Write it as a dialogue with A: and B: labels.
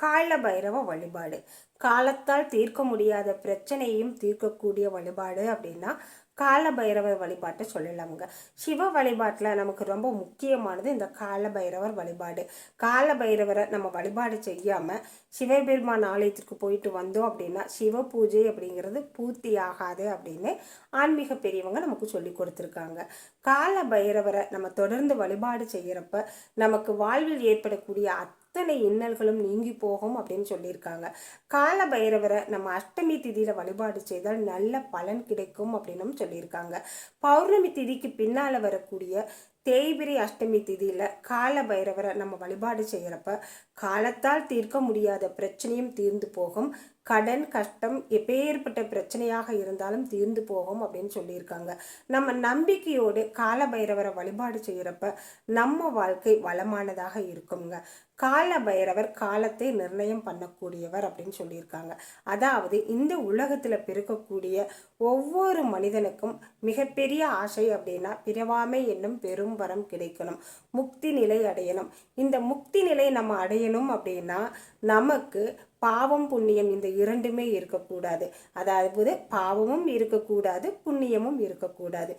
A: கால பைரவ வழிபாடு. காலத்தால் தீர்க்க முடியாத பிரச்சனையையும் தீர்க்கக்கூடிய வழிபாடு அப்படின்னா கால பைரவர் வழிபாட்டை சொல்லலாமுங்க. சிவ வழிபாட்டில் நமக்கு ரொம்ப முக்கியமானது இந்த கால பைரவர் வழிபாடு. கால பைரவரை நம்ம வழிபாடு செய்யாமல் சிவபெருமான் ஆலயத்திற்கு போயிட்டு வந்தோம் அப்படின்னா சிவ பூஜை அப்படிங்கிறது பூர்த்தி ஆகாது அப்படின்னு ஆன்மீக பெரியவங்க நமக்கு சொல்லி கொடுத்துருக்காங்க. கால பைரவரை நம்ம தொடர்ந்து வழிபாடு செய்கிறப்ப நமக்கு வாழ்வில் ஏற்படக்கூடிய அத்தனை இன்னல்களும் நீங்கி போகும் அப்படின்னு சொல்லியிருக்காங்க. கால பைரவரை நம்ம அஷ்டமி திதியில வழிபாடு செய்தால் நல்ல பலன் கிடைக்கும் அப்படின்னு சொல்லியிருக்காங்க. பௌர்ணமி திதிக்கு பின்னால வரக்கூடிய தேய்பிரை அஷ்டமி திதியில கால பைரவரை நம்ம வழிபாடு செய்கிறப்ப காலத்தால் தீர்க்க முடியாத பிரச்சனையும் தீர்ந்து போகும். கடன் கஷ்டம் எப்பேற்பட்ட பிரச்சனையாக இருந்தாலும் தீர்ந்து போகும் அப்படின்னு சொல்லியிருக்காங்க. நம்ம நம்பிக்கையோடு கால பைரவரை வழிபாடு செய்கிறப்ப நம்ம வாழ்க்கை வளமானதாக இருக்குங்க. கால பைரவர் காலத்தை நிர்ணயம் பண்ணக்கூடியவர் அப்படின்னு சொல்லியிருக்காங்க. அதாவது இந்த உலகத்தில் பிறக்கக்கூடிய ஒவ்வொரு மனிதனுக்கும் மிகப்பெரிய ஆசை அப்படின்னா பிறவாமை என்னும் பெரும் வரம் கிடைக்கணும், முக்தி நிலை அடையணும். இந்த முக்தி நிலை நம்ம அடையணும் அப்படின்னா நமக்கு பாவம் புண்ணியம் இந்த இரண்டுமே இருக்கக்கூடாது. அதாவது பாவமும் இருக்கக்கூடாது, புண்ணியமும் இருக்கக்கூடாது.